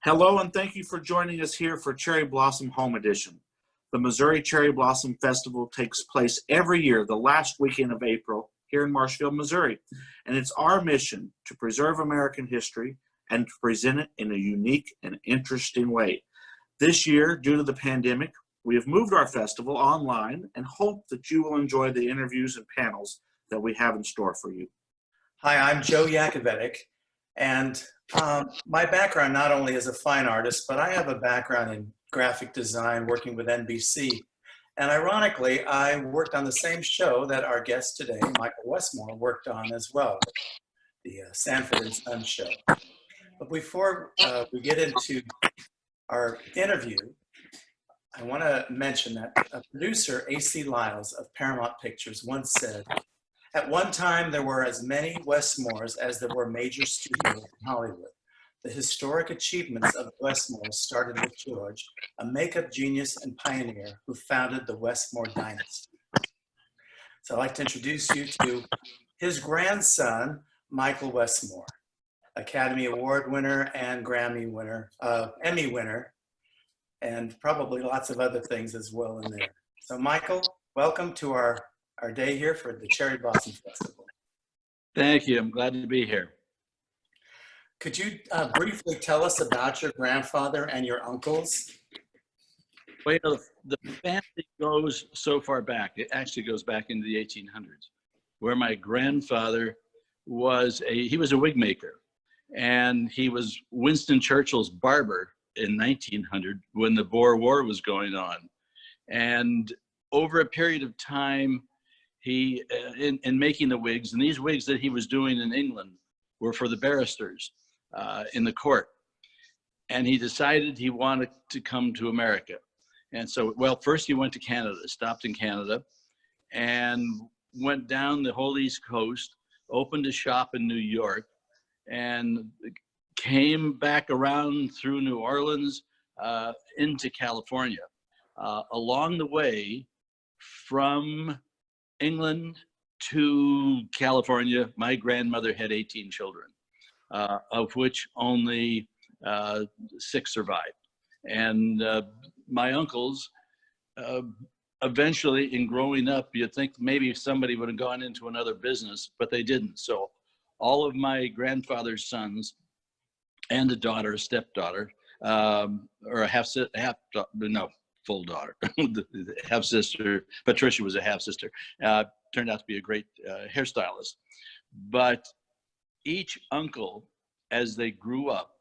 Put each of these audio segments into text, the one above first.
Hello, and thank you for joining us here for Cherry Blossom Home Edition. The Missouri Cherry Blossom Festival takes place every year, the last weekend of April, here in Marshfield, Missouri. And it's our mission to preserve American history and to present it in a unique and interesting way. This year, due to the pandemic, we have moved our festival online and hope that you will enjoy the interviews and panels that we have in store for you. Hi, I'm Joe Yakovetic, and my background not only as a fine artist, but I have a background in graphic design working with NBC. And ironically, I worked on the same show that our guest today, Michael Westmore, worked on as well, the Sanford and Son show. But before we get into our interview, I want to mention that producer A.C. Lyles of Paramount Pictures once said, "At one time, there were as many Westmores as there were major studios in Hollywood. The historic achievements of Westmore started with George, a makeup genius and pioneer who founded the Westmore dynasty." So I'd like to introduce you to his grandson, Michael Westmore, Academy Award winner and Grammy winner, Emmy winner, and probably lots of other things as well in there. So Michael, welcome to our day here for the Cherry Blossom Festival. Thank you. I'm glad to be here. Could you briefly tell us about your grandfather and your uncles? Well, the family goes so far back. It actually goes back into the 1800s, where my grandfather was a wig maker, and he was Winston Churchill's barber in 1900 when the Boer War was going on. And over a period of time, he in making the wigs, and these wigs that he was doing in England were for the barristers in the court. And he decided he wanted to come to America. And so, well, first he went to Canada, stopped in Canada, and went down the whole East Coast, opened a shop in New York, and came back around through New Orleans into California. Along the way, from England to California, my grandmother had 18 children, of which only 6 survived. And my uncles, eventually in growing up, you'd think maybe somebody would have gone into another business, but they didn't. So all of my grandfather's sons and a daughter, a stepdaughter, or full daughter, the half sister, Patricia was a half sister, turned out to be a great hairstylist. But each uncle, as they grew up,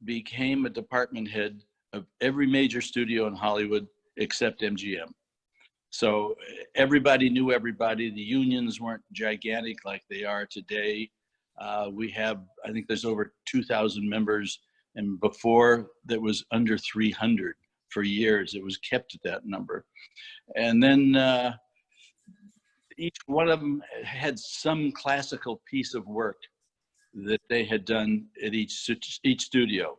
became a department head of every major studio in Hollywood except MGM. So everybody knew everybody. The unions weren't gigantic like they are today. We have, I think there's over 2,000 members, and before that was under 300 for years. It was kept at that number. And then each one of them had some classical piece of work that they had done at each studio,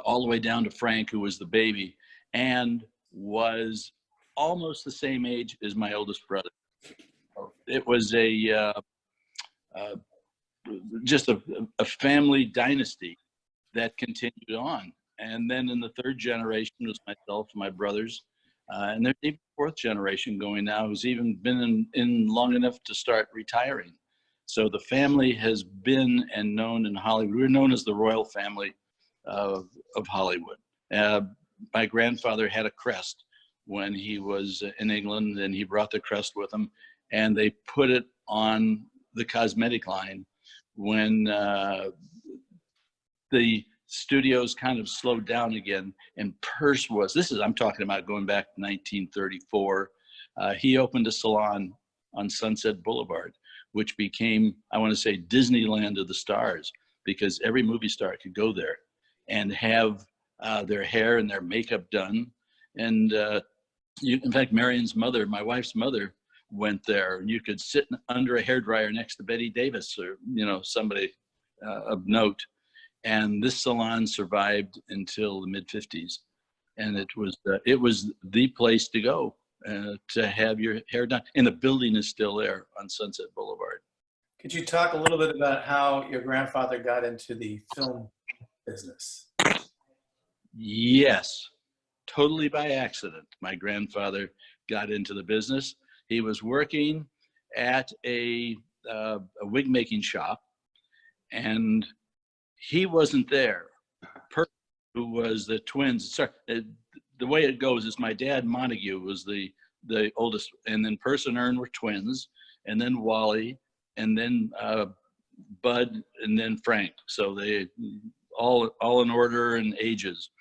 all the way down to Frank, who was the baby and was almost the same age as my oldest brother. It was just a family dynasty that continued on. And then in the 3rd generation was myself and my brothers. And there's even 4th generation going now, who's even been in long enough to start retiring. So the family has been and known in Hollywood. We're known as the royal family of Hollywood. My grandfather had a crest when he was in England, and he brought the crest with him, and they put it on the cosmetic line when the studios kind of slowed down again, and Peirce I'm talking about going back to 1934. He opened a salon on Sunset Boulevard, which became, I want to say, Disneyland of the stars, because every movie star could go there and have their hair and their makeup done. And in fact, Marion's mother, my wife's mother, went there, and you could sit under a hairdryer next to Betty Davis, or somebody of note. And this salon survived until the mid-50s, and it was the place to go to have your hair done. And the building is still there on Sunset Boulevard. Could you talk a little bit about how your grandfather got into the film business? Yes, totally by accident. My grandfather got into the business. He was working at a wig making shop, and he wasn't there. Who was the twins? Sorry, the way it goes is my dad Montague was the oldest, and then Perce and Ern were twins, and then Wally, and then Bud, and then Frank. So they all in order and ages.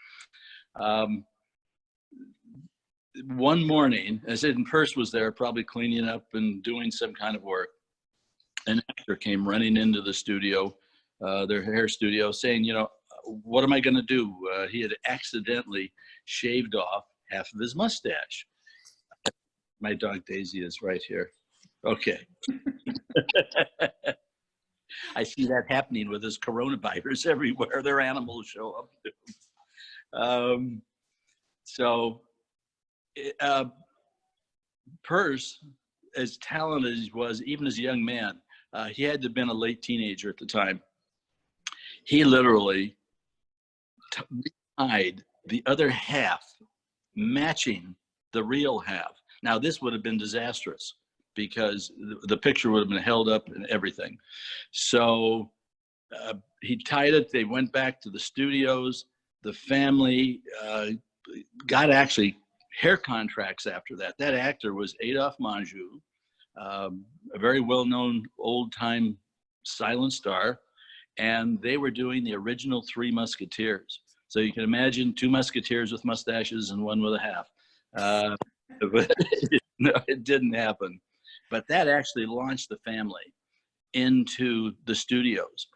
One morning, I said, and Perce was there, probably cleaning up and doing some kind of work. An actor came running into the studio, their hair studio, saying, you know, what am I going to do? He had accidentally shaved off half of his mustache. My dog Daisy is right here. Okay. I see that happening with this coronavirus everywhere. Their animals show up. So Perce, as talented as he was, even as a young man, he had to have been a late teenager at the time. He literally tied the other half, matching the real half. Now, this would have been disastrous because the picture would have been held up and everything. So he tied it. They went back to the studios. The family got actually hair contracts after that. That actor was Adolphe Menjou, a very well-known old-time silent star, and they were doing the original Three Musketeers. So you can imagine two musketeers with mustaches and one with a half. But no, it didn't happen. But that actually launched the family into the studios.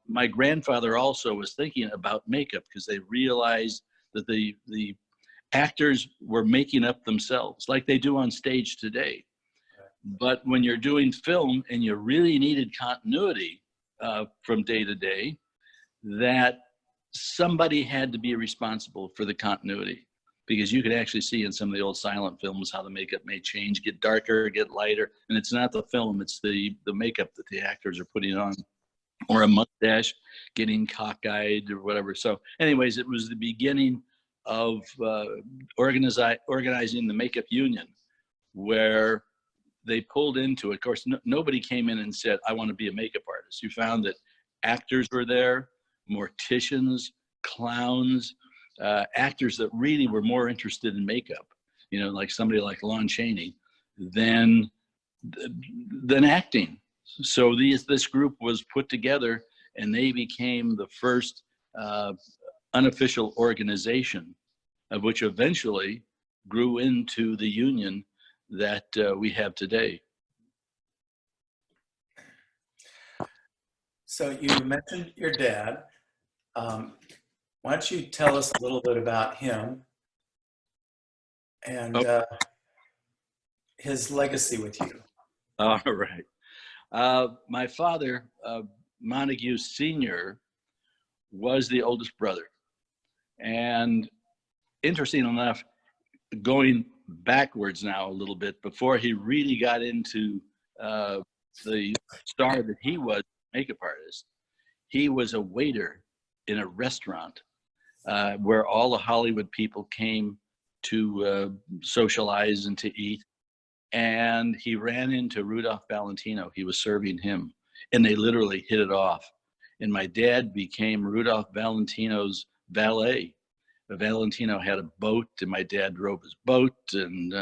My grandfather also was thinking about makeup because they realized that the actors were making up themselves like they do on stage today. But when you're doing film and you really needed continuity from day to day, that somebody had to be responsible for the continuity, because you could actually see in some of the old silent films how the makeup may change, get darker, get lighter, and it's not the film, it's the makeup that the actors are putting on, or a mustache getting cockeyed or whatever. So anyways, it was the beginning of organizing the makeup union, where they pulled into it. Of course, nobody came in and said, I want to be a makeup artist. You found that actors were there, morticians, clowns, actors that really were more interested in makeup, you know, like somebody like Lon Chaney, than acting. So this group was put together, and they became the first unofficial organization, of which eventually grew into the union that we have today. So you mentioned your dad. Why don't you tell us a little bit about him and his legacy with you? All right. My father, Montague Sr., was the oldest brother. And interesting enough, going backwards now a little bit, before he really got into the star that he was, makeup artist, he was a waiter in a restaurant where all the Hollywood people came to socialize and to eat. And he ran into Rudolph Valentino. He was serving him, and they literally hit it off. And my dad became Rudolph Valentino's valet. Valentino had a boat, and my dad drove his boat, and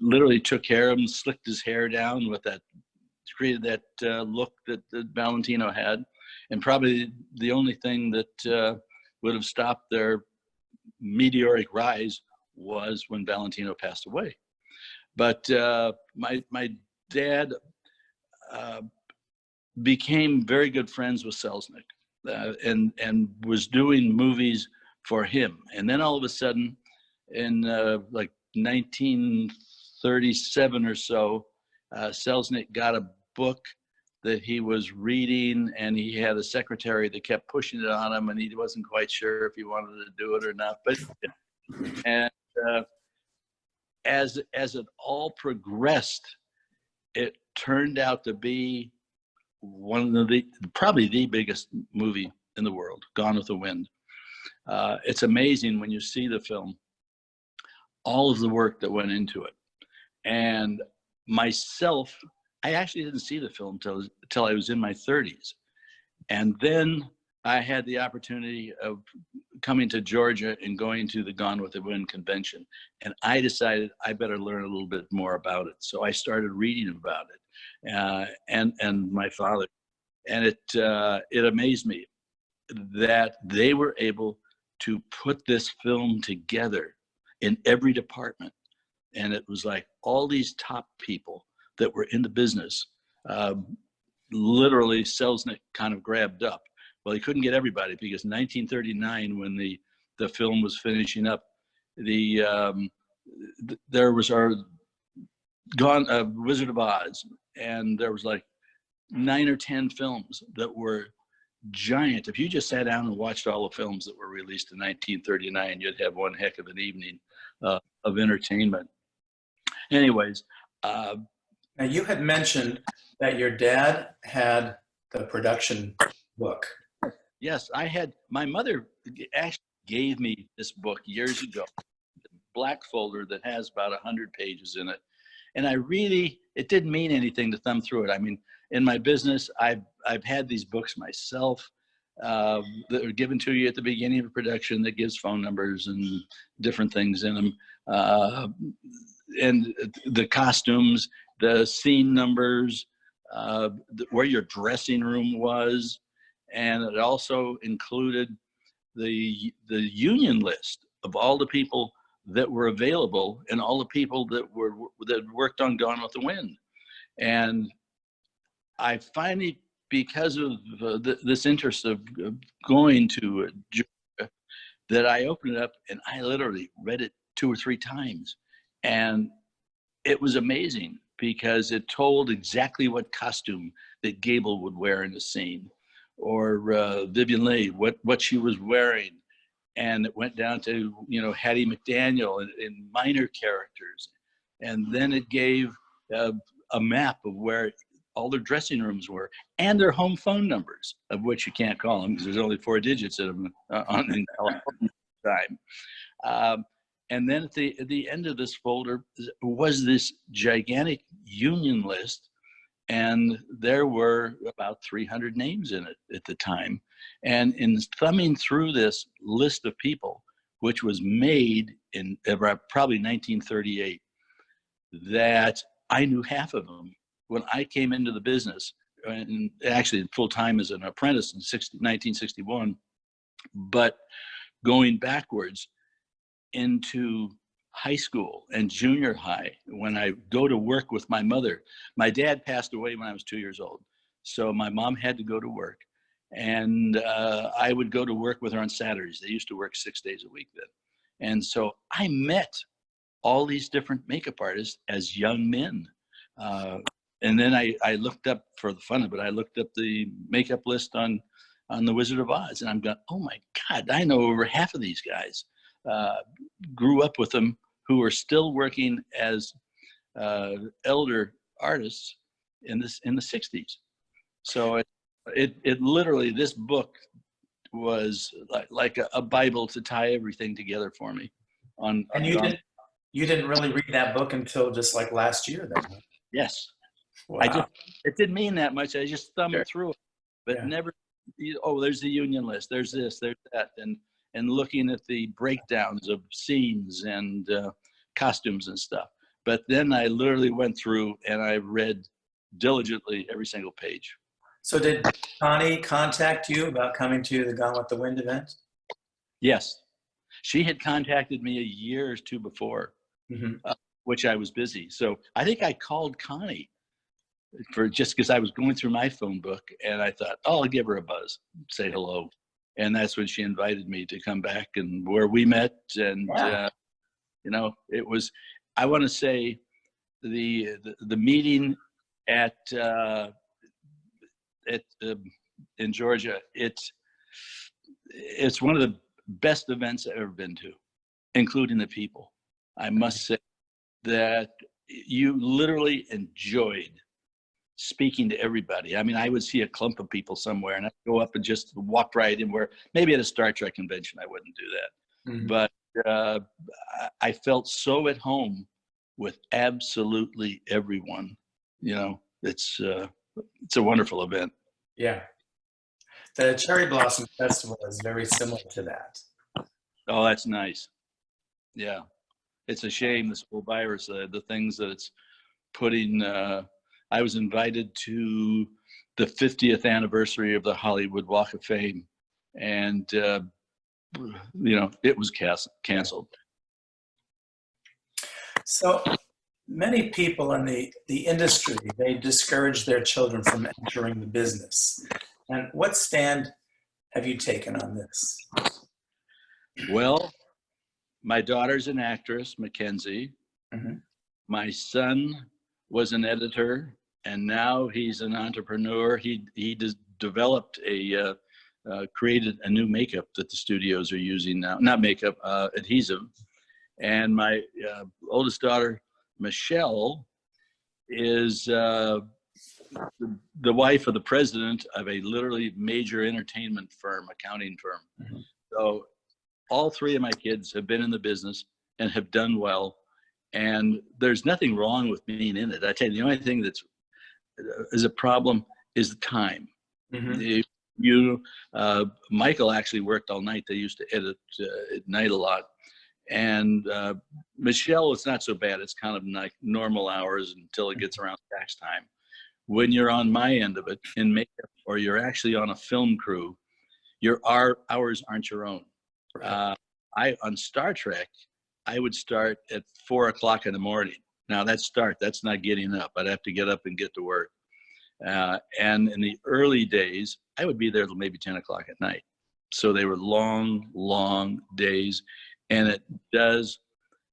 literally took care of him, slicked his hair down with that, created that look that Valentino had. And probably the only thing that would have stopped their meteoric rise was when Valentino passed away. But my dad became very good friends with Selznick, and was doing movies for him. And then all of a sudden, in like 1937 or so, Selznick got a book that he was reading, and he had a secretary that kept pushing it on him, and he wasn't quite sure if he wanted to do it or not. But and as it all progressed, it turned out to be one of probably the biggest movie in the world, Gone with the Wind. It's amazing when you see the film, all of the work that went into it. And myself, I actually didn't see the film till I was in my 30s. And then I had the opportunity of coming to Georgia and going to the Gone with the Wind convention. And I decided I better learn a little bit more about it. So I started reading about it, and my father. And it amazed me that they were able to put this film together in every department. And it was like all these top people that were in the business, literally Selznick kind of grabbed up. Well, he couldn't get everybody because 1939, when the film was finishing up, there was our Wizard of Oz, and there was like 9 or 10 films that were giant. If you just sat down and watched all the films that were released in 1939, you'd have one heck of an evening of entertainment. Anyways. Now, you had mentioned that your dad had the production book. Yes, my mother actually gave me this book years ago, a black folder that has about 100 pages in it. And it didn't mean anything to thumb through it. I mean, in my business, I've had these books myself that are given to you at the beginning of a production that gives phone numbers and different things in them. And the costumes, the scene numbers, where your dressing room was. And it also included the union list of all the people that were available and all the people that worked on Gone with the Wind. And I finally, because of this interest of going to Georgia, that I opened it up and I literally read it 2 or 3 times. And it was amazing because it told exactly what costume that Gable would wear in the scene, or Vivian Leigh, what she was wearing. And it went down to, Hattie McDaniel and minor characters. And then it gave a map of where all their dressing rooms were and their home phone numbers, of which you can't call them because there's only 4 digits of them on in California time. And then at the end of this folder was this gigantic union list, and there were about 300 names in it at the time. And in thumbing through this list of people, which was made in probably 1938, that I knew half of them when I came into the business, and actually full-time as an apprentice in 1961, but going backwards into high school and junior high, when I go to work with my mother. My dad passed away when I was 2 years old, so my mom had to go to work, and I would go to work with her on Saturdays. They used to work 6 days a week then. And so I met all these different makeup artists as young men. And then I looked up, for the fun of it, I looked up the makeup list on the Wizard of Oz, and I'm going, oh my God, I know over half of these guys. Grew up with them, who are still working as elder artists in the 60s. So it literally, this book was like a Bible to tie everything together for me. And you didn't really read that book until just like last year, then? Huh? Yes. Wow. It didn't mean that much. I just thumbed through it, but Yeah. never. Oh, there's the union list. There's this. There's that, and looking at the breakdowns of scenes and costumes and stuff. But then I literally went through and I read diligently every single page. So did Connie contact you about coming to the Gone with the Wind event? Yes. She had contacted me a year or 2 before, which I was busy. So I think I called Connie just because I was going through my phone book, and I thought, oh, I'll give her a buzz, say hello. And that's when she invited me to come back, and where we met. And, it was, I want to say, the meeting in Georgia, it's one of the best events I've ever been to, including the people. I must say that you literally enjoyed speaking to everybody. I mean, I would see a clump of people somewhere and I'd go up and just walk right in, where maybe at a Star Trek convention, I wouldn't do that. Mhm. But I felt so at home with absolutely everyone. You know, it's a wonderful event. Yeah. The Cherry Blossom Festival is very similar to that. Oh, that's nice. Yeah. It's a shame, this whole virus, the things that it's putting. I was invited to the 50th anniversary of the Hollywood Walk of Fame, and it was canceled. So many people in the industry, they discourage their children from entering the business. And what stand have you taken on this? Well, my daughter's an actress, Mackenzie. Mm-hmm. My son was an editor, and now he's an entrepreneur. He developed created a new makeup that the studios are using now. Not makeup, adhesive. And my oldest daughter, Michelle, is the wife of the president of a literally major entertainment firm, accounting firm. Mm-hmm. So all three of my kids have been in the business and have done well. And there's nothing wrong with being in it. I tell you, the only thing that's is a problem is the time. Mm-hmm. Michael actually worked all night. They used to edit at night a lot. And Michelle, it's not so bad. It's kind of like normal hours until it gets around tax time. When you're on my end of it in makeup, or you're actually on a film crew, your hours aren't your own. Right. On Star Trek, I would start at 4 o'clock in the morning. Now that's not getting up. I'd have to get up and get to work. And in the early days, I would be there till maybe 10 o'clock at night. So they were long, long days. And it does,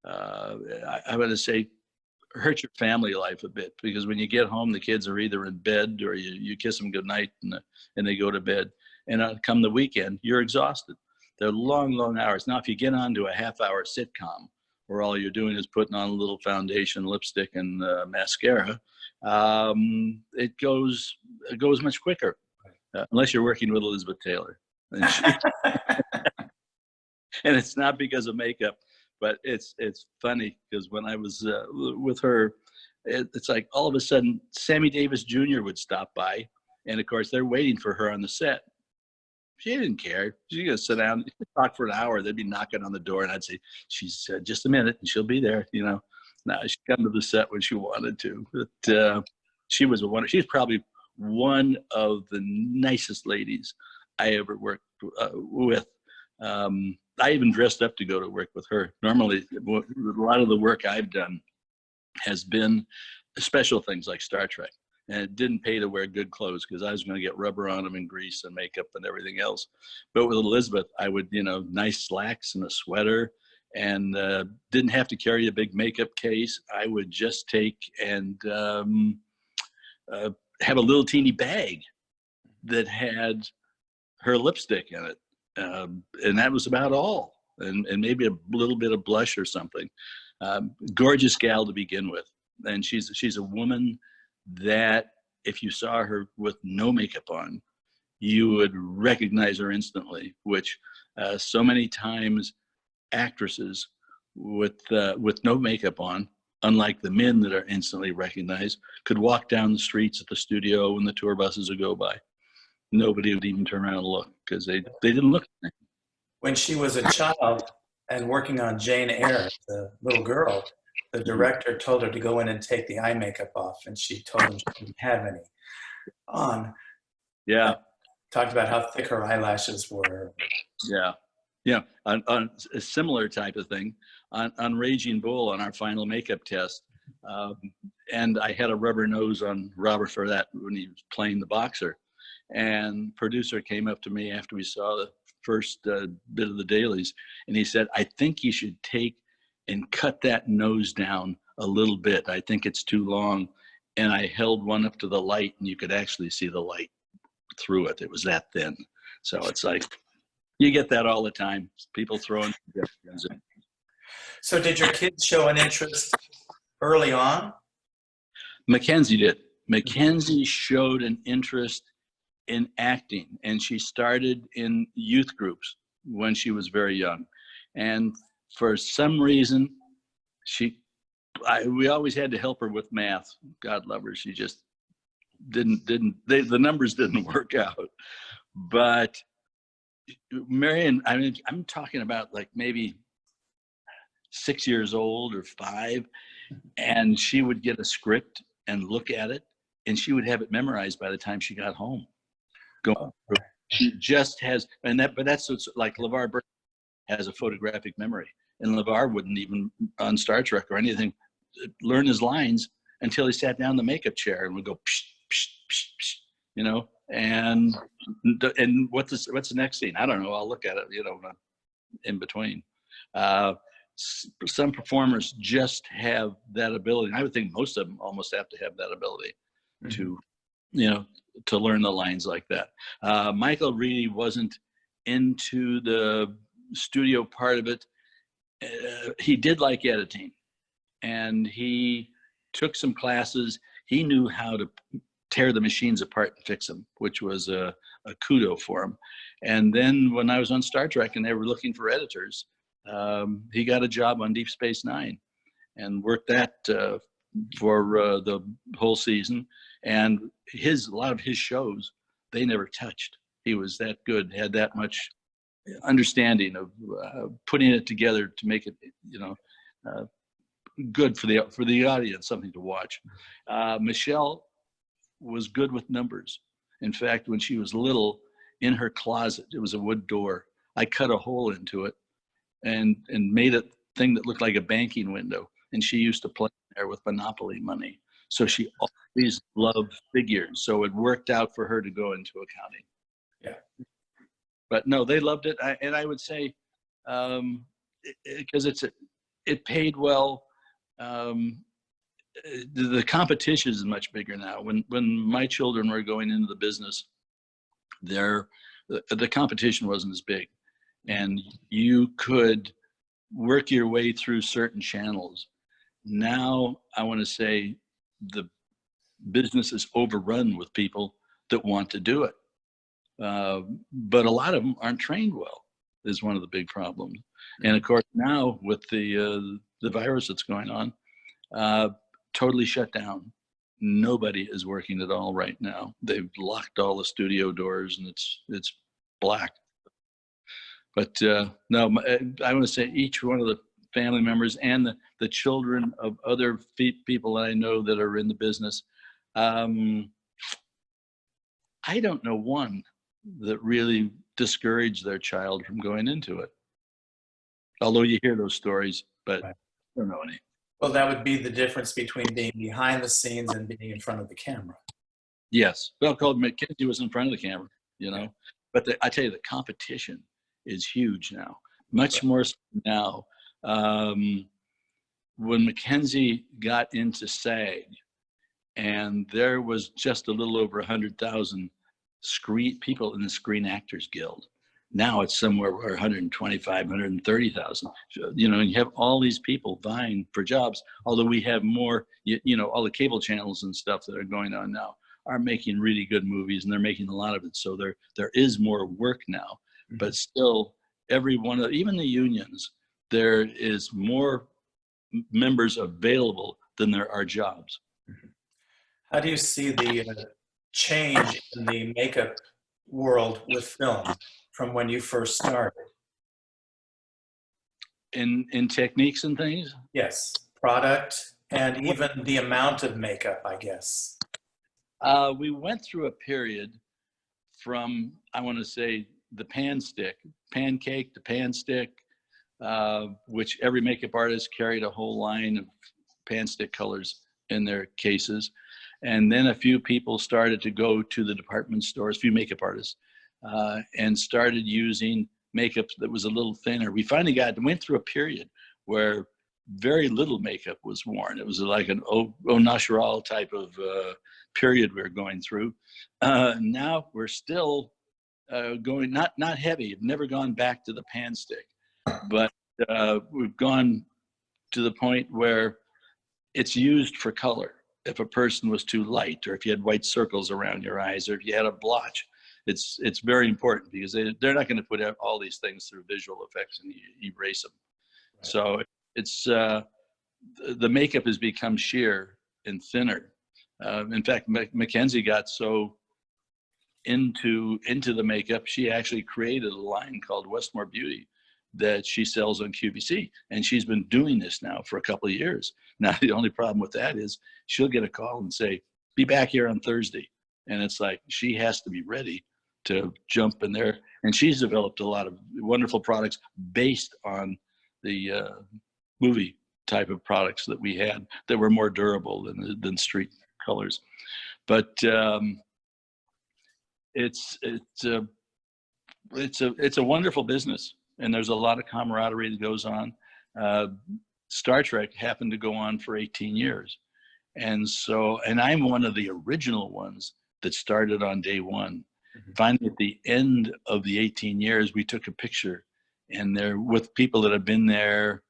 I would say, hurt your family life a bit, because when you get home, the kids are either in bed, or you kiss them goodnight and they go to bed. And come the weekend, you're exhausted. They're long, long hours. Now, if you get onto a half-hour sitcom where all you're doing is putting on a little foundation, lipstick, and mascara, it goes much quicker, unless you're working with Elizabeth Taylor. And, and it's not because of makeup, but it's funny, because when I was with her, it's like all of a sudden Sammy Davis Jr. would stop by, and of course they're waiting for her on the set. She didn't care. She's gonna sit down, talk for an hour. They'd be knocking on the door, and I'd say, "She's just a minute, and she'll be there." You know, now she'd come to the set when she wanted to. But she's probably one of the nicest ladies I ever worked with. I even dressed up to go to work with her. Normally, a lot of the work I've done has been special things like Star Trek. And it didn't pay to wear good clothes, because I was going to get rubber on them and grease and makeup and everything else. But with Elizabeth, I would, nice slacks and a sweater, and didn't have to carry a big makeup case. I would just take and have a little teeny bag that had her lipstick in it. And that was about all. And maybe a little bit of blush or something. Gorgeous gal to begin with. And she's a woman that if you saw her with no makeup on, you would recognize her instantly, which so many times actresses with no makeup on, unlike the men that are instantly recognized, could walk down the streets at the studio when the tour buses would go by. Nobody would even turn around and look, because they didn't look. When she was a child and working on Jane Eyre, the little girl, the director told her to go in and take the eye makeup off, and she told him she didn't have any on. Yeah. Talked about how thick her eyelashes were. Yeah. Yeah. On a similar type of thing, on Raging Bull, on our final makeup test, and I had a rubber nose on Robert for that when he was playing the boxer. And producer came up to me after we saw the first bit of the dailies, and he said, "I think you should take and cut that nose down a little bit. I think it's too long." And I held one up to the light, and you could actually see the light through it. It was that thin. So it's like, you get that all the time. People throwing suggestions in. So did your kids show an interest early on? Mackenzie did. Mackenzie showed an interest in acting, and she started in youth groups when she was very young. And for some reason, we always had to help her with math. God love her. She just the numbers didn't work out. But Marion, I mean, I'm talking about like maybe 6 years old or 5, and she would get a script and look at it, and she would have it memorized by the time she got home. She just has, but that's what's like LeVar Burton has a photographic memory, and LeVar wouldn't even on Star Trek or anything learn his lines until he sat down in the makeup chair and would go psh, psh, psh, psh, you know. And what's the next scene? I don't know. I'll look at it, you know, in between. Some performers just have that ability. I would think most of them almost have to have that ability to, you know, to learn the lines like that. Michael really wasn't into the studio part of it. He did like editing, and he took some classes. He knew how to tear the machines apart and fix them, which was a kudo for him. And then when I was on Star Trek and they were looking for editors, he got a job on Deep Space Nine and worked that for the whole season. And a lot of his shows, they never touched. He was that good, had that much understanding of putting it together to make it, you know, good for the audience, something to watch. Michelle was good with numbers. In fact, when she was little, in her closet, it was a wood door. I cut a hole into it and made a thing that looked like a banking window. And she used to play there with Monopoly money. So she always loved figures. So it worked out for her to go into accounting. Yeah. But no, they loved it. And I would say, because it paid well. The competition is much bigger now. When my children were going into the business, the competition wasn't as big, and you could work your way through certain channels. Now, I want to say the business is overrun with people that want to do it, but a lot of them aren't trained well. Is one of the big problems. And of course, now with the virus that's going on, totally shut down. Nobody is working at all right now. They've locked all the studio doors, and it's black. But no, I want to say each one of the family members and the children of other people that I know that are in the business, I don't know one that really discouraged their child from going into it. Although you hear those stories, but right. I don't know any. Well, that would be the difference between being behind the scenes and being in front of the camera. Yes. Well, called Mackenzie was in front of the camera, you know. But I tell you, the competition is huge now, much more so now. When Mackenzie got into SAG, and there was just a little over 100,000 people in the Screen Actors Guild. Now it's somewhere where 125, 130,000. You know, and you have all these people vying for jobs. Although we have more, you know, all the cable channels and stuff that are going on now are making really good movies, and they're making a lot of it. So there is more work now, but still, every one of, even the unions, there is more members available than there are jobs. How do you see the change in the makeup world with film from when you first started? In techniques and things? Yes, product and even the amount of makeup, I guess. We went through a period from, I want to say, the pancake to pan stick, which every makeup artist carried a whole line of pan stick colors in their cases. And then a few people started to go to the department stores, a few makeup artists, and started using makeup that was a little thinner. We finally went through a period where very little makeup was worn. It was like an au natural type of period we were going through. Now we're still going, not heavy. I've never gone back to the pan stick, but we've gone to the point where it's used for color. if a person was too light, or if you had white circles around your eyes, or if you had a blotch. It's very important because they're not going to put all these things through visual effects and erase them. Right. So it's the makeup has become sheer and thinner. In fact, Mackenzie got so into the makeup, she actually created a line called Westmore Beauty that she sells on QVC, and she's been doing this now for a couple of years. Now the only problem with that is she'll get a call and say, "Be back here on Thursday," and it's like she has to be ready to jump in there. And she's developed a lot of wonderful products based on the movie type of products that we had that were more durable than street colors. But it's a wonderful business, and there's a lot of camaraderie that goes on. Star Trek happened to go on for 18 years. And I'm one of the original ones that started on day one. Mm-hmm. Finally, at the end of the 18 years, we took a picture, and there with people that have been there.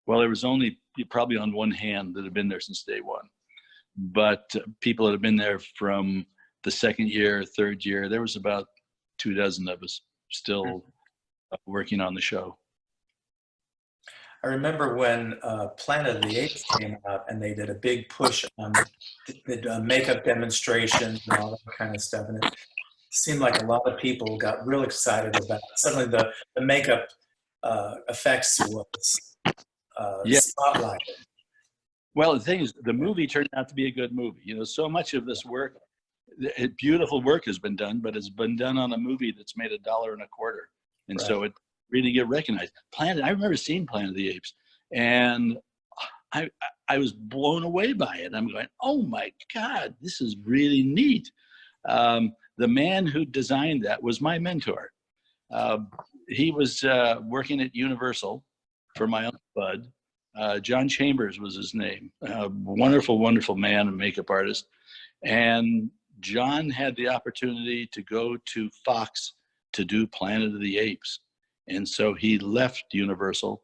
Well, there was only probably on one hand that have been there since day one, but people that have been there from the second year, third year, there was about 24 of us still working on the show. I remember when Planet of the Apes came out, and they did a big push on the makeup demonstrations and all that kind of stuff. And it seemed like a lot of people got real excited about it. Suddenly the makeup effects was spotlighted. Well, the thing is, the movie turned out to be a good movie. You know, so much of this work, beautiful work has been done, but it's been done on a movie that's made $1.25. And right. So it really get recognized. I remember seeing Planet of the Apes, and I was blown away by it. I'm going, oh my God, this is really neat. The man who designed that was my mentor. He was working at Universal for my Uncle Bud. John Chambers was his name. Wonderful, wonderful man and makeup artist. And John had the opportunity to go to Fox to do Planet of the Apes. And so he left Universal,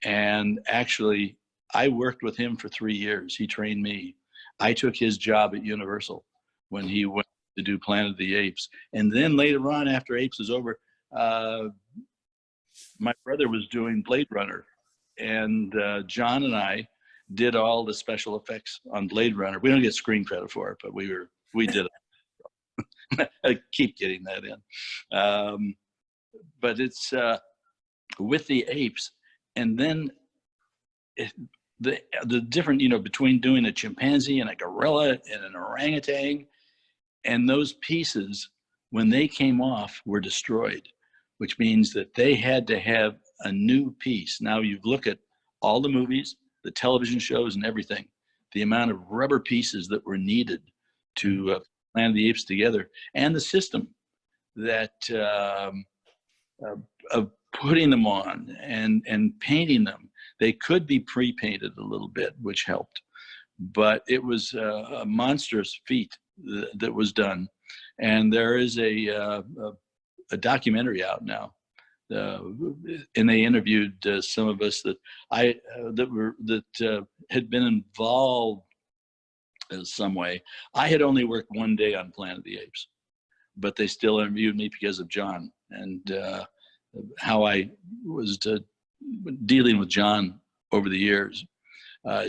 and actually I worked with him for 3 years. He trained me. I took his job at Universal when he went to do Planet of the Apes. And then later on, after Apes was over, my brother was doing Blade Runner, and John and I did all the special effects on Blade Runner. We don't get screen credit for it, but we did it. I keep getting that in. But it's with the apes, and then the different, you know, between doing a chimpanzee and a gorilla and an orangutan, and those pieces, when they came off, were destroyed, which means that they had to have a new piece. Now you look at all the movies, the television shows, and everything, the amount of rubber pieces that were needed to Planet of the Apes together, and the system that of putting them on and painting them. They could be pre-painted a little bit, which helped, but it was a monstrous feat that was done. And there is a documentary out now, and they interviewed some of us that had been involved in some way. I had only worked one day on Planet of the Apes, but they still interviewed me because of John and how I was dealing with John over the years.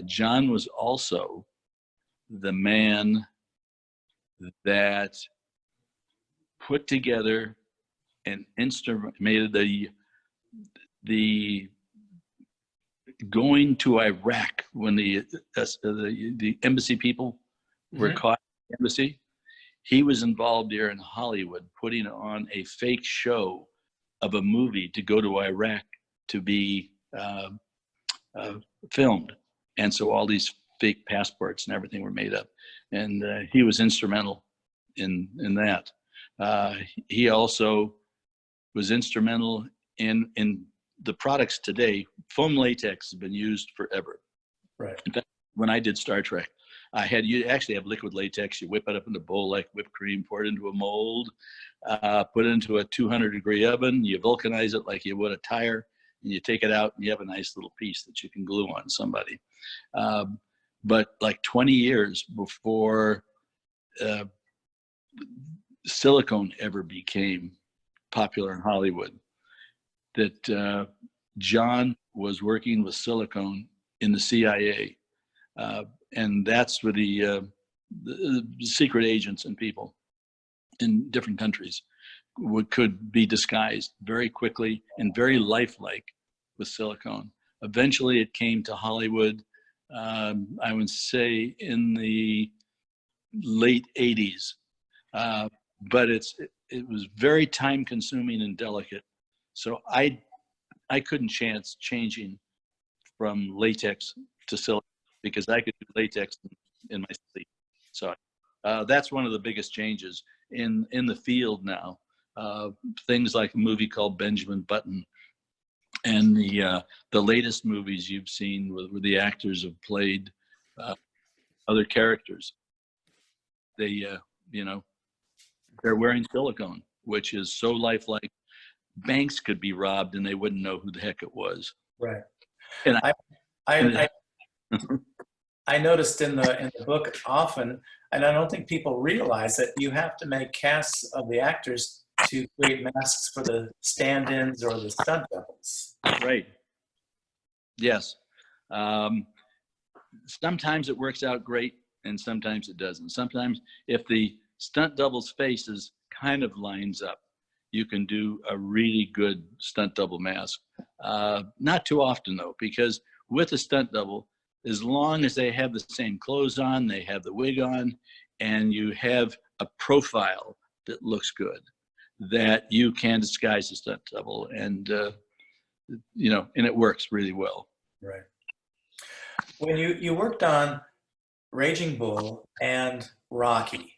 John was also the man that put together an instrument, made the going to Iraq when the embassy people were caught in the embassy. He was involved here in Hollywood putting on a fake show of a movie to go to Iraq to be filmed. And so all these fake passports and everything were made up. And he was instrumental in that. He also was instrumental in the products today. Foam latex has been used forever. Right. In fact, when I did Star Trek, you actually have liquid latex. You whip it up in a bowl like whipped cream, pour it into a mold, put it into a 200-degree oven. You vulcanize it like you would a tire, and you take it out, and you have a nice little piece that you can glue on somebody. but like 20 years before uh, silicone ever became popular in Hollywood, that John was working with silicone in the CIA. And that's where the secret agents and people in different countries could be disguised very quickly and very lifelike with silicone. Eventually it came to Hollywood, I would say in the late 80s. But it was very time consuming and delicate. So I couldn't chance changing from latex to silicone because I could do latex in my sleep. So that's one of the biggest changes in the field now. Things like a movie called Benjamin Button, and the latest movies you've seen where the actors have played other characters. They they're wearing silicone, which is so lifelike. Banks could be robbed and they wouldn't know who the heck it was. Right. And I noticed in the book often, and I don't think people realize that you have to make casts of the actors to create masks for the stand-ins or the stunt doubles. Right. Yes. Sometimes it works out great and sometimes it doesn't. Sometimes if the stunt double's faces kind of lines up, you can do a really good stunt double mask. Not too often though, because with a stunt double, as long as they have the same clothes on, they have the wig on, and you have a profile that looks good, that you can disguise a stunt double, and and it works really well. Right. When you worked on Raging Bull and Rocky,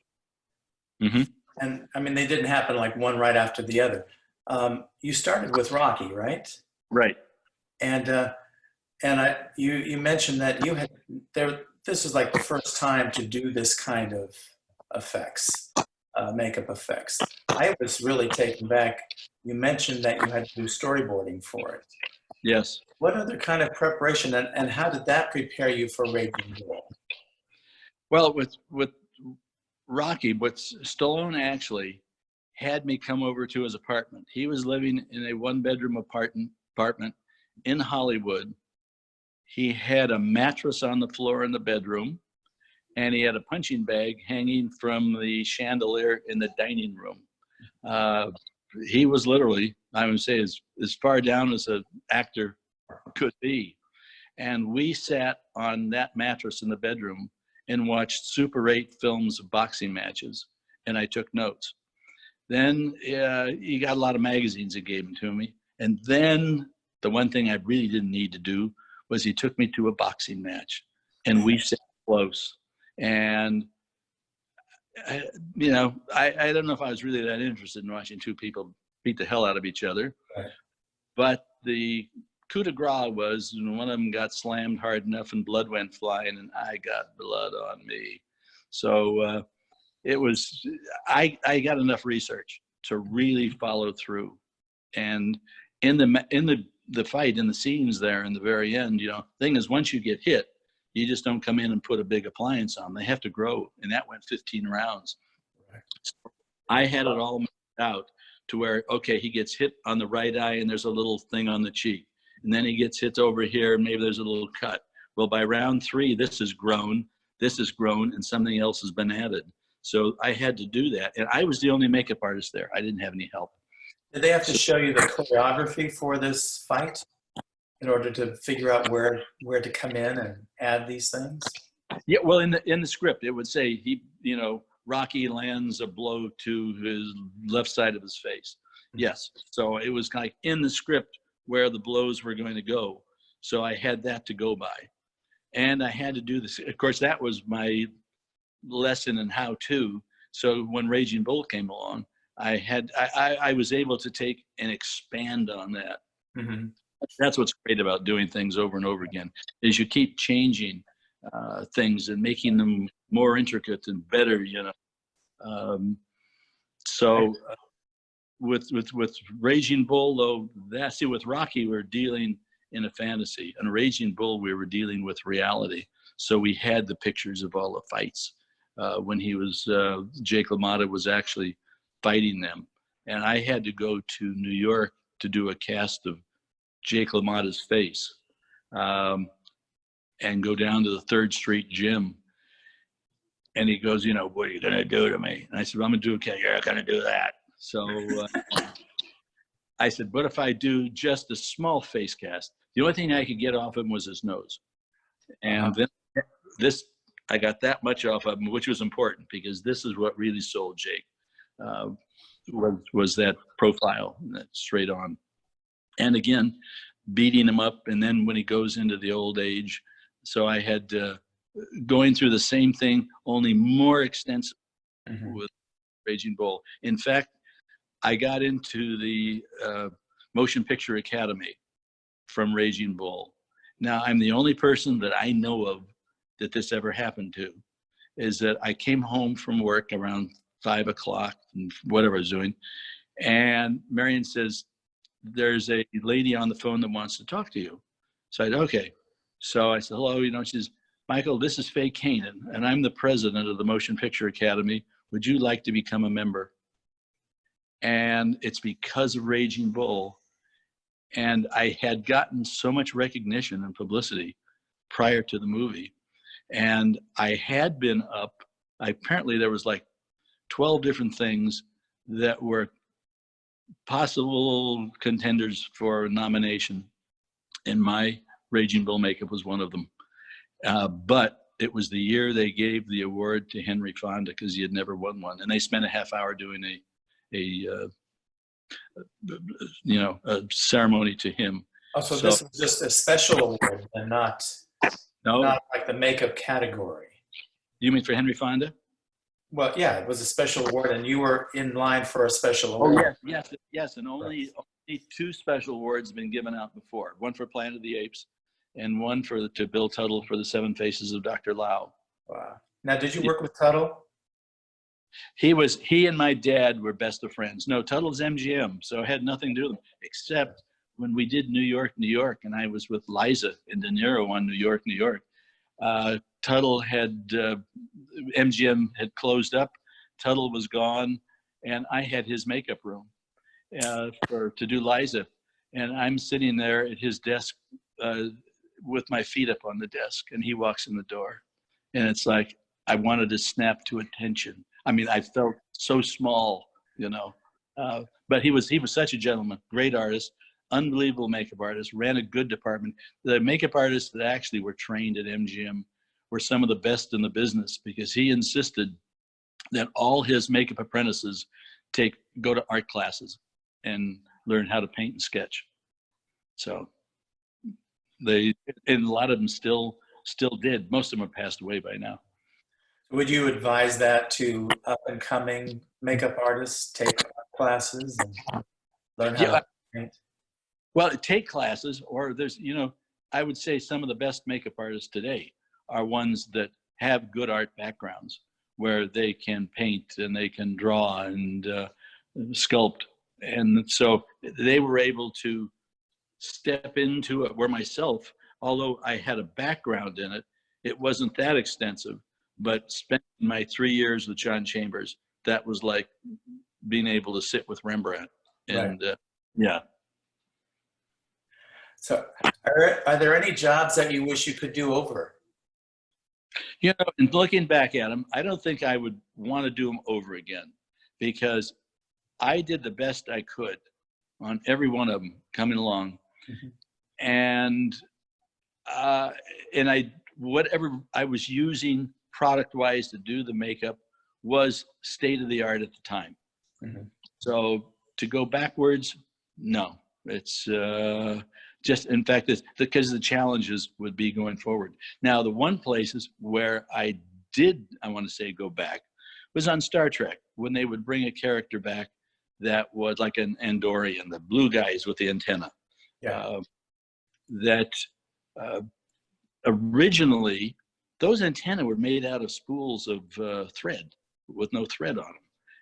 Mm-hmm. and I mean they didn't happen like one right after the other. You started with Rocky, right? Right. And you mentioned that you had this was like the first time to do this kind of effects, makeup effects. I was really taken back. You mentioned that you had to do storyboarding for it. Yes. What other kind of preparation and how did that prepare you for Raging Bull? Well, with Rocky, but Stallone actually had me come over to his apartment. He was living in a one-bedroom apartment in Hollywood. He had a mattress on the floor in the bedroom, and he had a punching bag hanging from the chandelier in the dining room. He was literally, I would say, as far down as an actor could be. And we sat on that mattress in the bedroom and watched Super 8 films of boxing matches, and I took notes. Then he got a lot of magazines that gave them to me. And then the one thing I really didn't need to do was he took me to a boxing match, and we sat close. And I don't know if I was really that interested in watching two people beat the hell out of each other. Right. But the coup de grace was one of them got slammed hard enough and blood went flying, and I got blood on me. So it was, I got enough research to really follow through. And in the fight, in the scenes there in the very end, thing is, once you get hit, you just don't come in and put a big appliance on. They have to grow, and that went 15 rounds. Right. So I had it all mapped out to where, okay, he gets hit on the right eye and there's a little thing on the cheek. And then he gets hit over here and maybe there's a little cut. Well, by round 3, this has grown, and something else has been added. So I had to do that. And I was the only makeup artist there. I didn't have any help. Did they have to show you the choreography for this fight in order to figure out where to come in and add these things? Yeah, well, in the script, it would say Rocky lands a blow to his left side of his face. Yes. So it was like in the script where the blows were going to go. So I had that to go by. And I had to do this. Of course, that was my lesson in how to. So when Raging Bull came along, I was able to take and expand on that. Mm-hmm. That's what's great about doing things over and over again, is you keep changing things and making them more intricate and better, So with Raging Bull, though, with Rocky, we're dealing in a fantasy. And Raging Bull, we were dealing with reality. So we had the pictures of all the fights when he was, Jake LaMotta was actually fighting them. And I had to go to New York to do a cast of Jake LaMotta's face and go down to the 3rd Street gym. And he goes, you know, what are you going to do to me? And I said, well, I'm going to do okay. You're not going to do that. So I said, what if I do just a small face cast? The only thing I could get off him was his nose. And then I got that much off of him, which was important because this is what really sold Jake, was that profile, that straight on. And again, beating him up. And then when he goes into the old age, so I had going through the same thing, only more extensive with Raging Bull. In fact, I got into the Motion Picture Academy from Raging Bull. Now, I'm the only person that I know of that this ever happened to, is that I came home from work around 5 o'clock and whatever I was doing. And Marion says, there's a lady on the phone that wants to talk to you. So I said, okay. So I said, hello, you know, she says, Michael, this is Faye Kanan, and I'm the president of the Motion Picture Academy. Would you like to become a member? And it's because of Raging Bull. And I had gotten so much recognition and publicity prior to the movie. And I had been up, apparently there was like 12 different things that were possible contenders for nomination. And my Raging Bull makeup was one of them. But it was the year they gave the award to Henry Fonda because he had never won one. And they spent a half hour doing a ceremony to him. Oh, so this was just a special award and not like the makeup category. You mean for Henry Fonda? Well, yeah, it was a special award, and you were in line for a special award. Oh, yes, and only 2 special awards have been given out before. One for Planet of the Apes, and one to Bill Tuttle for The Seven Faces of Dr. Lao. Wow. Now, did you work with Tuttle? He and my dad were best of friends. No, Tuttle's MGM, so I had nothing to do with him, except when we did New York, and I was with Liza and De Niro on New York. Tuttle had, MGM had closed up, Tuttle was gone, and I had his makeup room to do Liza. And I'm sitting there at his desk with my feet up on the desk, and he walks in the door. And it's like, I wanted to snap to attention. I mean, I felt so small, you know, but he was such a gentleman, great artist, unbelievable makeup artist, ran a good department. The makeup artists that actually were trained at MGM were some of the best in the business because he insisted that all his makeup apprentices go to art classes and learn how to paint and sketch. So and a lot of them still did. Most of them have passed away by now. Would you advise that to up-and-coming makeup artists, take classes and learn how to paint? Well, take classes, or there's, you know, I would say some of the best makeup artists today are ones that have good art backgrounds where they can paint and they can draw and sculpt. And so they were able to step into it, where myself, although I had a background in it, it wasn't that extensive. But spending my 3 years with John Chambers, that was like being able to sit with Rembrandt. And right. Yeah. So are there any jobs that you wish you could do over? You know, and looking back at them, I don't think I would want to do them over again because I did the best I could on every one of them coming along. Mm-hmm. And whatever I was using product-wise to do the makeup was state-of-the-art at the time. Mm-hmm. So to go backwards, no. It's just, in fact, it's because the challenges would be going forward. Now, the one places where I want to say go back, was on Star Trek, when they would bring a character back that was like an Andorian, the blue guys with the antenna. Yeah. Originally, those antennae were made out of spools of thread with no thread on them.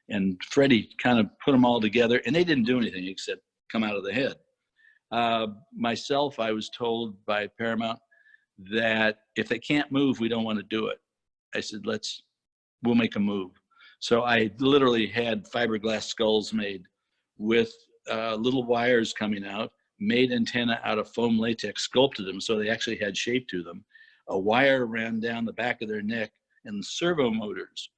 And Freddie kind of put them all together, and they didn't do anything except come out of the head. Myself, I was told by Paramount that if they can't move, we don't want to do it. I said, we'll make a move. So I literally had fiberglass skulls made with little wires coming out, made antenna out of foam latex, sculpted them so they actually had shape to them. A wire ran down the back of their neck, and servo motors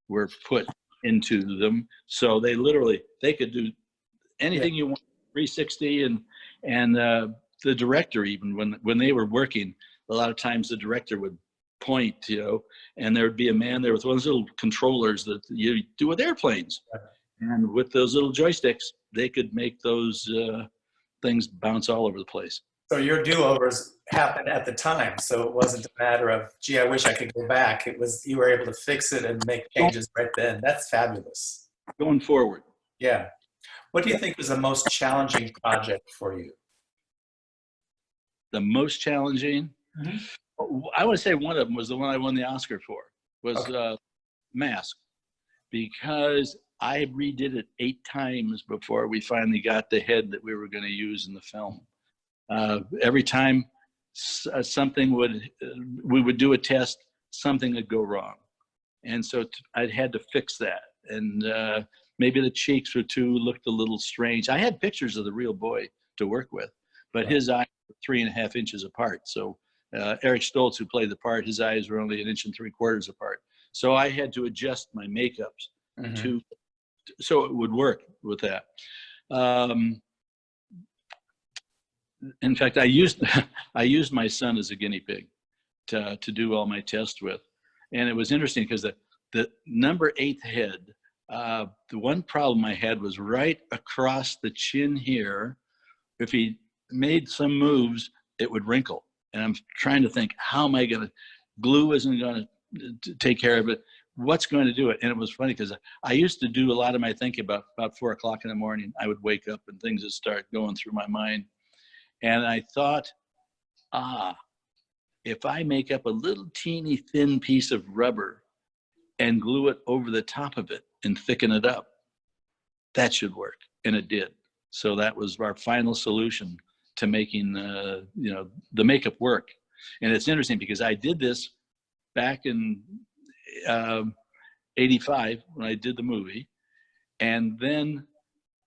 were put into them. So they could do anything you want, 360, and the director, even when they were working, a lot of times the director would point, and there would be a man there with one of those little controllers that you do with airplanes. And with those little joysticks, they could make those things bounce all over the place. So your do-overs happened at the time. So it wasn't a matter of, gee, I wish I could go back. It was, you were able to fix it and make changes right then. That's fabulous. Going forward. Yeah. What do you think was the most challenging project for you? The most challenging? I would say one of them was the one I won the Oscar for, was Mask, because I redid it 8 times before we finally got the head that we were going to use in the film. Every time we would do a test, something would go wrong. And so I had to fix that. And maybe the cheeks looked a little strange. I had pictures of the real boy to work with, but his eyes were 3.5 inches apart. So Eric Stoltz, who played the part, his eyes were only 1 3/4 inches apart. So I had to adjust my makeups so it would work with that. In fact, I used my son as a guinea pig to do all my tests with, and it was interesting because the number 8 head, the one problem I had was right across the chin here. If he made some moves, it would wrinkle, and I'm trying to think, how am I going to? Glue isn't going to take care of it. What's going to do it? And it was funny because I used to do a lot of my thinking about 4 o'clock in the morning. I would wake up and things would start going through my mind. And I thought, if I make up a little teeny thin piece of rubber and glue it over the top of it and thicken it up, that should work. And it did. So that was our final solution to making the makeup work. And it's interesting because I did this back in 85 when I did the movie. And then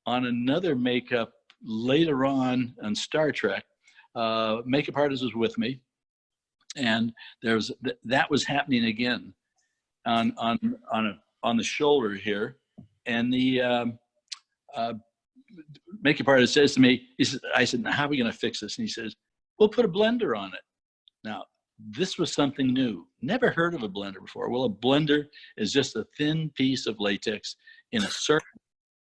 on another makeup later on Star Trek, makeup artist was with me, and that was happening again on the shoulder here, and the makeup artist says to me, I said, now how are we going to fix this? And he says, we'll put a blender on it. Now, this was something new. Never heard of a blender before. Well, a blender is just a thin piece of latex in a circle,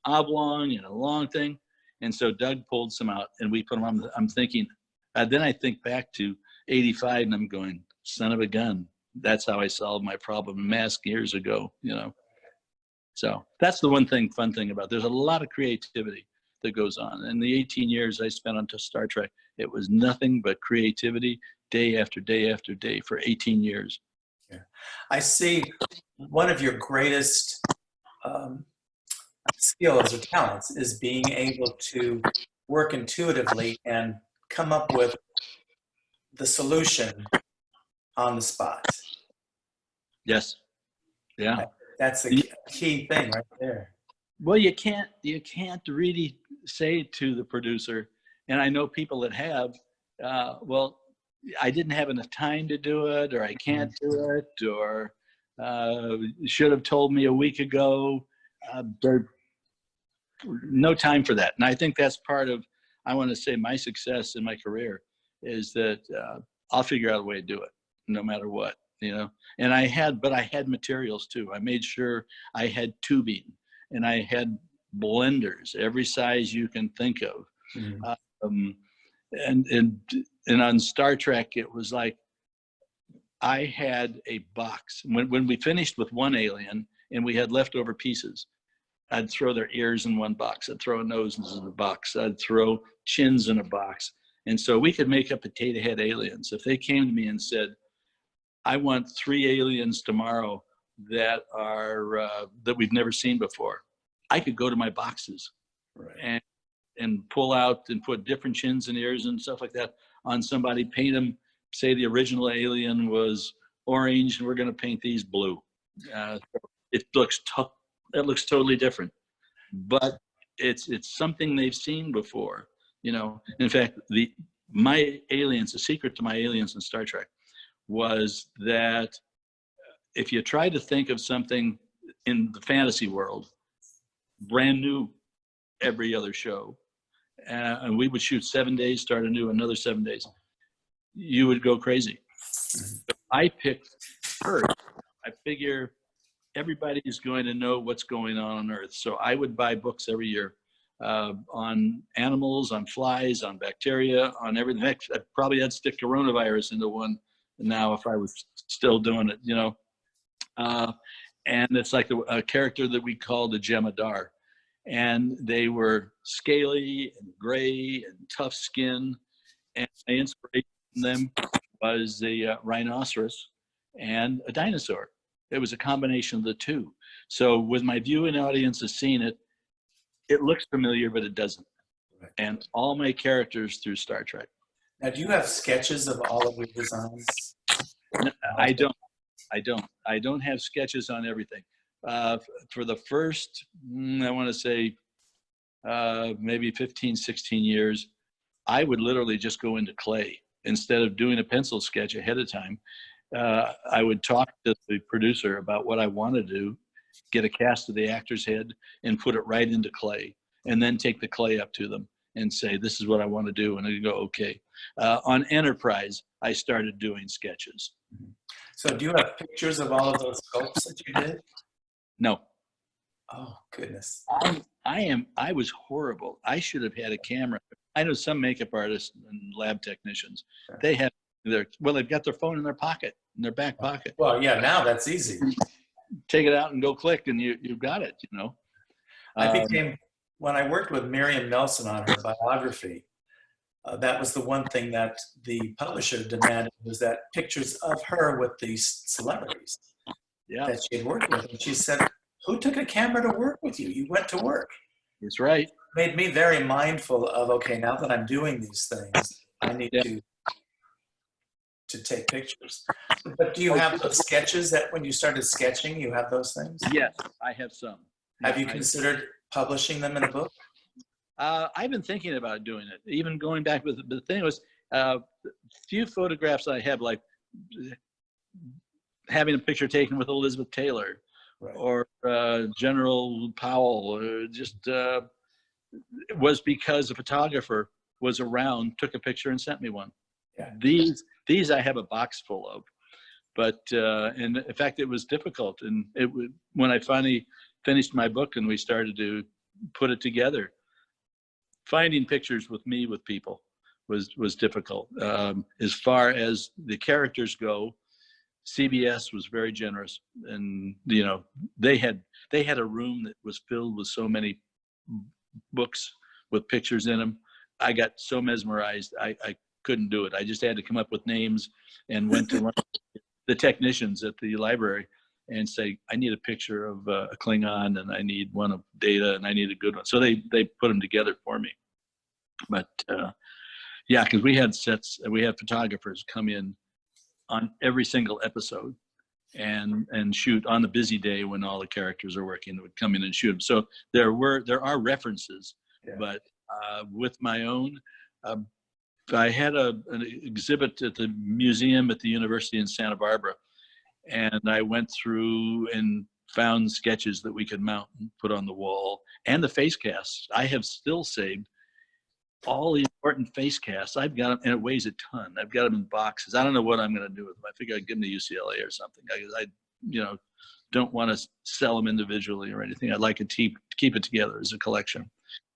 oblong, and a long thing. And so Doug pulled some out, and we put them on. I'm thinking, then I think back to 85, and I'm going, son of a gun. That's how I solved my problem in Mask years ago, So that's the fun thing about it. There's a lot of creativity that goes on. In the 18 years I spent on Star Trek, it was nothing but creativity day after day after day for 18 years. Yeah. I see one of your greatest skills or talents is being able to work intuitively and come up with the solution on the spot. Yes. Yeah. That's the key thing right there. Well, you can't really say to the producer, and I know people that have, well, I didn't have enough time to do it, or I can't do it, or should have told me a week ago. There's no time for that. And I think that's part of, I want to say, my success in my career is that I'll figure out a way to do it no matter what, And I had materials too. I made sure I had tubing, and I had blenders, every size you can think of. And on Star Trek, it was like I had a box. When we finished with one alien and we had leftover pieces, I'd throw their ears in one box. I'd throw noses in a box. I'd throw chins in a box. And so we could make up potato head aliens. If they came to me and said, I want 3 aliens tomorrow that are that we've never seen before, I could go to my boxes and pull out and put different chins and ears and stuff like that on somebody, paint them say the original alien was orange and we're going to paint these blue. It looks totally different, but it's something they've seen before, you know. In fact, the secret to my aliens in Star Trek was that if you try to think of something in the fantasy world, brand new every other show, and we would shoot 7 days, start another 7 days, you would go crazy. I picked Earth. I figure everybody's going to know what's going on Earth. So I would buy books every year on animals, on flies, on bacteria, on everything. Heck, I probably had to stick coronavirus into one now if I was still doing it, you know. And it's like a character that we called a Jemadar. And they were scaly and gray and tough skin. And my inspiration in them was a rhinoceros and a dinosaur. It was a combination of the two. So with my viewing audience has seen it, it looks familiar, but it doesn't. Right. And all my characters through Star Trek. Now, do you have sketches of all of your designs? No, I don't have sketches on everything. For the first, I want to say, maybe 15, 16 years, I would literally just go into clay. Instead of doing a pencil sketch ahead of time, I would talk to the producer about what I want to do, get a cast of the actor's head, and put it right into clay, and then take the clay up to them and say, this is what I want to do. And they'd go, okay. On Enterprise, I started doing sketches. So do you have pictures of all of those sculpts that you did? No. Oh, goodness. I was horrible. I should have had a camera. I know some makeup artists and lab technicians, they have they've got their phone in their pocket, in their back pocket. Well, yeah, now that's easy. Take it out and go click and you've got it, you know. When I worked with Miriam Nelson on her biography, that was the one thing that the publisher demanded, was that pictures of her with these celebrities that she had worked with. And she said, who took a camera to work with you? You went to work. That's right. Made me very mindful of, okay, now that I'm doing these things, I need to take pictures. But do you have those sketches that when you started sketching, you have those things? Yes, I have some. Have you considered publishing them in a book? I've been thinking about doing it. Even going back with the thing was, few photographs I have, like having a picture taken with Elizabeth Taylor, right, or General Powell, or just was because a photographer was around, took a picture and sent me one. Yeah. These I have a box full of, but and in fact it was difficult, and when I finally finished my book and we started to put it together, finding pictures with me with people was difficult. As far as the characters go, CBS was very generous, and you know they had a room that was filled with so many books with pictures in them. I got so mesmerized, I couldn't do it. I just had to come up with names and went to one of the technicians at the library and say, I need a picture of a Klingon, and I need one of Data, and I need a good one. So they put them together for me. But yeah, because we had photographers come in on every single episode and shoot on the busy day when all the characters are working. They would come in and shoot them. So there are references, but with my own, I had an exhibit at the museum at the university in Santa Barbara, and I went through and found sketches that we could mount and put on the wall, and the face casts. I have still saved all the important face casts. I've got them, and it weighs a ton. I've got them in boxes. I don't know what I'm going to do with them. I figure I'd give them to UCLA or something. I don't want to sell them individually or anything. I'd like to keep it together as a collection.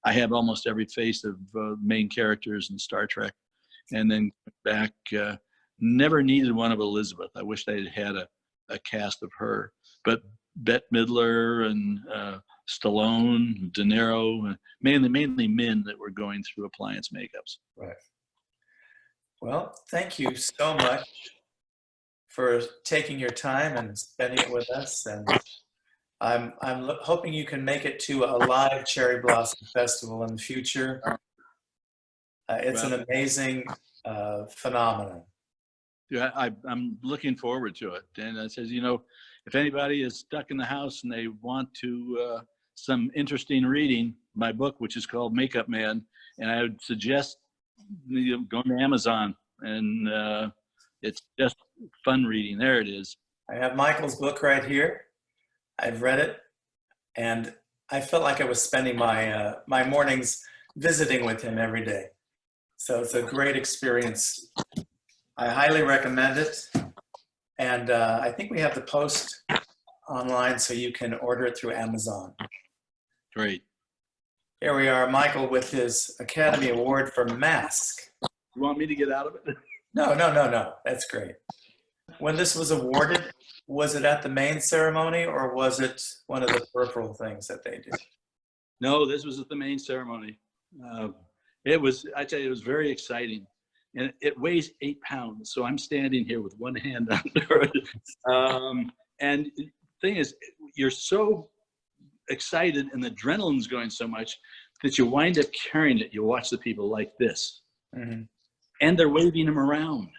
I have almost every face of main characters in Star Trek. And then back, never needed one of Elizabeth. I wish they had a cast of her. But Bette Midler and Stallone, De Niro, mainly men that were going through appliance makeups. Right. Well, thank you so much for taking your time and spending it with us. And I'm hoping you can make it to a live Cherry Blossom Festival in the future. It's an amazing phenomenon. Yeah, I'm looking forward to it. And I says, you know, if anybody is stuck in the house and they want to some interesting reading, my book, which is called Makeup Man, and I would suggest going to Amazon, and it's just fun reading. There it is. I have Michael's book right here. I've read it, and I felt like I was spending my my mornings visiting with him every day. So it's a great experience. I highly recommend it. And I think we have the post online so you can order it through Amazon. Great. Here we are, Michael, with his Academy Award for Mask. You want me to get out of it? No, no, no, no. That's great. When this was awarded, was it at the main ceremony or was it one of the peripheral things that they do? No, this was at the main ceremony. It was, I tell you, it was very exciting. And it weighs 8 pounds. So I'm standing here with one hand under it. And the thing is, you're so excited and the adrenaline's going so much that you wind up carrying it. You watch the people like this. Mm-hmm. And they're waving them around.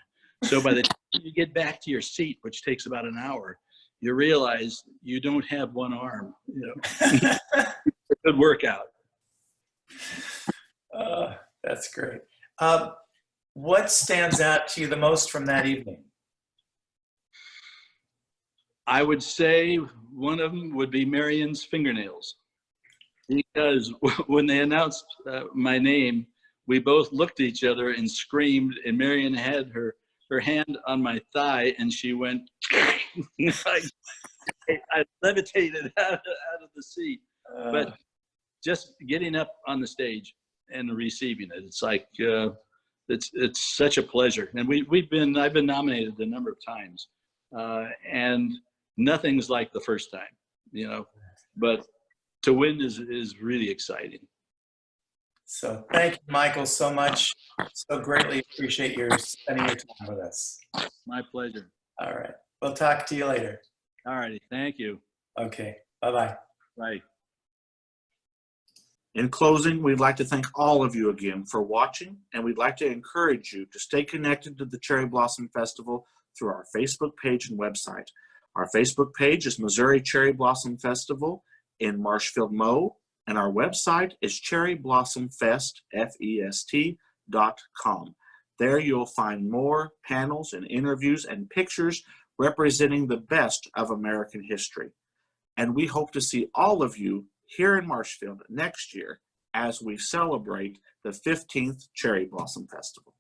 So by the time you get back to your seat, which takes about an hour, you realize you don't have one arm. You know, it's a good workout. That's great. What stands out to you the most from that evening? I would say one of them would be Marion's fingernails. Because when they announced my name, we both looked at each other and screamed, and Marion had her hand on my thigh, and she went, I levitated out of the seat. But just getting up on the stage and receiving it, it's like, it's such a pleasure. And I've been nominated a number of times, and nothing's like the first time, you know, but to win is really exciting. So thank you, Michael, so much. So greatly appreciate your spending your time with us. My pleasure. All right. We'll talk to you later. All righty. Thank you. Okay. Bye-bye. Bye. In closing, we'd like to thank all of you again for watching, and we'd like to encourage you to stay connected to the Cherry Blossom Festival through our Facebook page and website. Our Facebook page is Missouri Cherry Blossom Festival in Marshfield, Mo, and our website is cherryblossomfest.com. There you'll find more panels and interviews and pictures representing the best of American history. And we hope to see all of you here in Marshfield next year as we celebrate the 15th Cherry Blossom Festival.